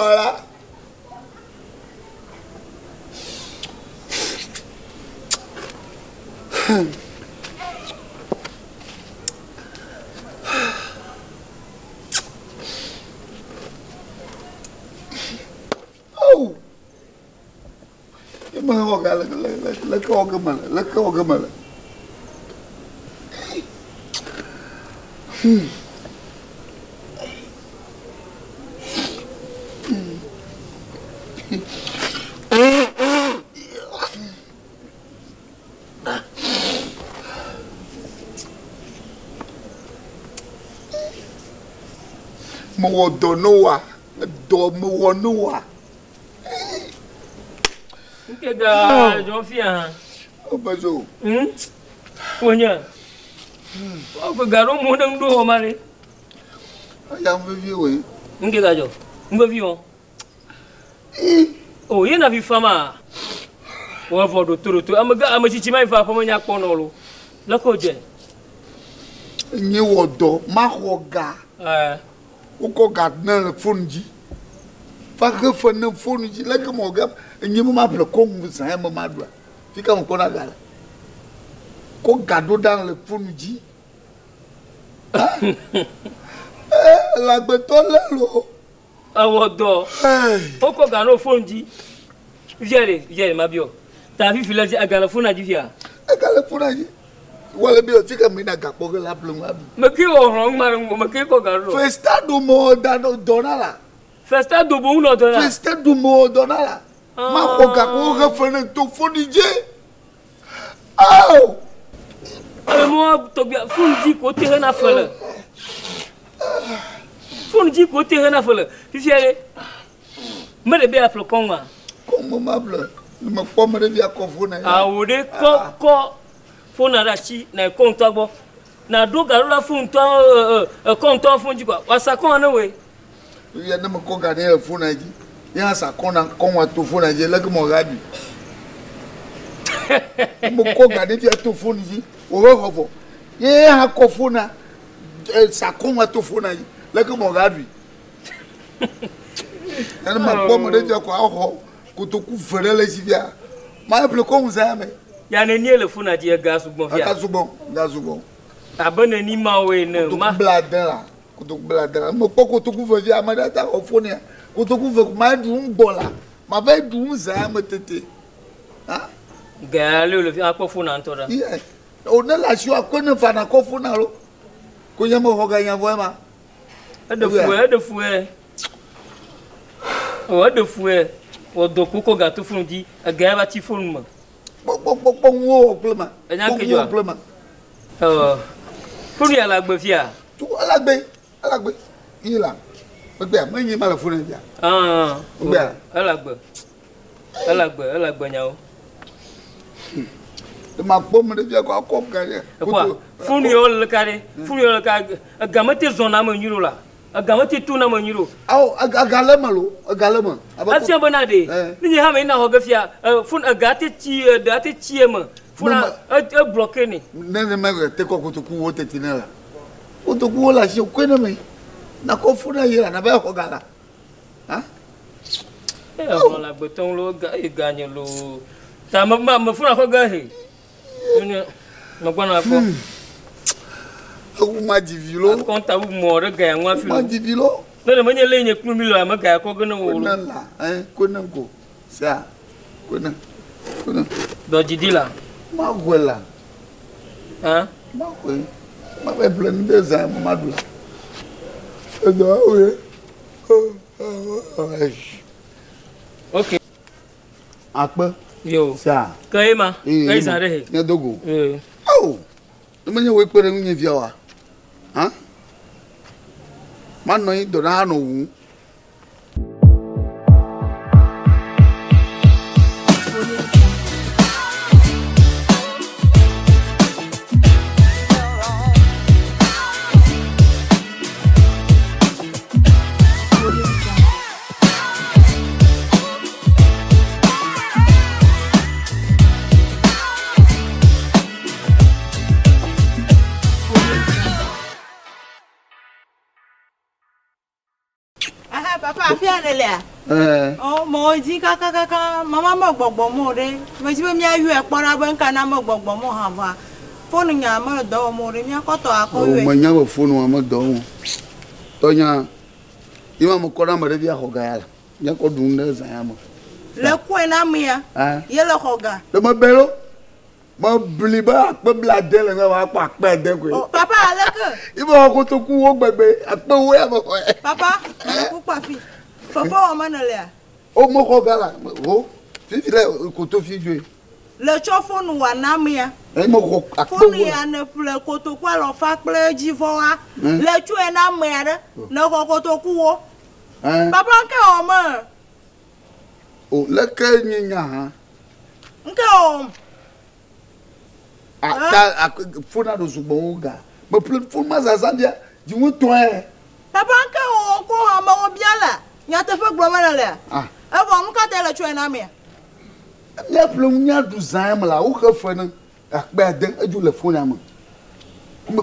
Voilà. Oh. Cái mà họ gà là co cái mà là co cái mà. Mua đồ nua, đồ mua nua. Cái gà gió phía hả? Apa tu? Punya. Cái gà đó muốn đừng đua mà đi. Yang viu ấy. Cái gà gió, không viu. Oh, ye na vi fama. Wa vodo turutu. Ama chichi mai fa fama nya kono lo. La ko je. Ni wodo ma hoga. Uko gadna le fonji. Fa ke fone fonji la ke mo ga nyi mo ma ple ko mu san mo ma do. Fika mo kona gala. Ko gado dans le fonji. La betole lo. Awodo. Oko gano fonji. Viens ma bio. Ta fi filaji agala fona ji fia. Agala fona ji. Wala bio fika mina gapo ke la plum abi. Maki o rong marang maki ko garo. Festa do mo donala. Festa do bo uno donala. Festa do mo donala. Ma ko ga ko ga fona to fonije. Au. Mo to bia fonji ko te na fele. Fonji ko te na fele. Fi fiere. Me de be apple konwa. Kongo mable. Me ko me de bia ko fona. Ah, ode ko fona rachi na konto gbo. Na do garo la fonto konto fonji kwa. Wasa kon na we. Ya na me ko ga ne fona ji. Ya sa kona konwa to fona ji la ke mo ga bi. Mo ko ga ne bia to fona ji. O ho ho. Ye ha ko fona. Sa konwa to fona ji. La ke mo ga bi. Ya na ma ko mo de bia ko ho. Kutoku fere le sivia. Ma ple ko unza me. Ya ne nie le fona di gasu bon fia. Gasu bon. Abane ni ma we ne ma. Bladen la. Kutoku bladen. Mo ko kutoku fe via ma data o fone. Kutoku fe ma du bon la. Ma va du unza me tete. Hein? Gale le fia ko fona ntora. Yeah. On a la choix ko ne fa na ko fona lo. Ko nyama ho ga nya vraiment. De fouet. Oh, de fouet. O do kuko gato fundi a gaba ti fulma Wo plema. Anya ke jo plema. Funi ala gbe fia. Tu ala gbe. Ila. Gbe ma yin ma la funi dia. Gbe. Ala gbe nyawo. Ma pom de dia ko ko gare. Funi o le kare. Funi o le ka gamate zona ma nyuro la. Agamati tu na manyiro. Au agalema lo, agalema. Asia bonade. Ni ha me na hogafia. Fun agate chi date chiema. Funa bloqué ni. Nene me te ko kutuku wote tinela. Kutuku wala shi kwena me. Na ko funa yira na ba hogala. Ha? On la beton lo gagne lo. Ta ma funa ko gahe. Ni ma gwana ko. Uma divilo. Conta o moro ganha uma filha. Uma divilo. Não, mas ele nem com milho, mas ganha com não o. Não lá, Conan go. Sa. Conan. Do didila. Ma gola. Hã? Ma gola. Ma vai plano de zama madula. Não, Ok. Akba. Yo. Sa. Kai ma. Kai sa re. Ya dogo. Oh. Manya we kwere nwunye via wa. Ha? Man no yi do na no wu. Ah papa afia ne le. Oh mo di kaka mama mo gbogbo mo re. Me ti be mi ayu e pora be nka na mo gbogbo mo ha va. Phone nya mo do mo re mi akoto akowe. O manya mo phone wa mo do. Tonya. Ima mo kora mo re via hogala. Nya ko dunde za ya mo. Le ko na mia. Ye le hoga. Le mo belo. Mo bliba pe blade le wa pa pe de ko. Papa aleke. Ibo ko to ku wo gbegbe ape wo ya mo. Papa, ku pa fi. Papa o ma na le. O mo hogala. O fi le ko to fi ju. Le chofonu wa na mia. E mo ko ape wo. Phone ya ne ple ko to kwa lo fa ple jivo wa. Le chu e na mia de. Ne ko to ku wo. Papa nke o ma. O le ke nyinya ha. Nke o. Ata funa do sugbon ga. Me ple fun ma zazandia. Di won to e. Papa nke o ko ha ma o biala. Nya te fe gbo ma na le. E bo mu ka te le chu e na mia. Le ple nya du zan ma la o ke fe na. Akpa den eju le fun am.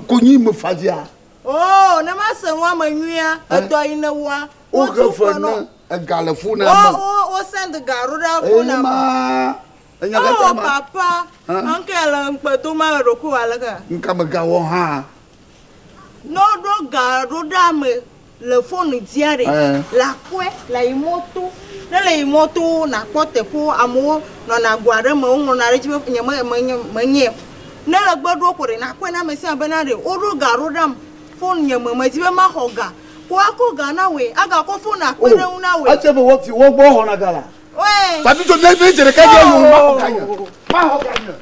Ko nyi me fadia. Oh, na ma se wa ma nwia eto ina wa. O ke fe na gale fun am. O send garu da fun am. Oh papa, uncle mpe to ma roku alaga. Nka me ga wo ha. No do garu da me le phone diare. La kwe, la imoto. Na le imoto na pote po amo no na gware ma unu na rechi nyama manye. Na la gbado kore na kwe na me se abenare. O do garu dam phone nyama ma ti be ma hoga. Ko akoga na we, aga ko phone akwe na we. Ache be wo ti wo gbo ho na gala. Ouais. Fabi to ne me jere ka je yo ma ho kanya. Ma ho kanya.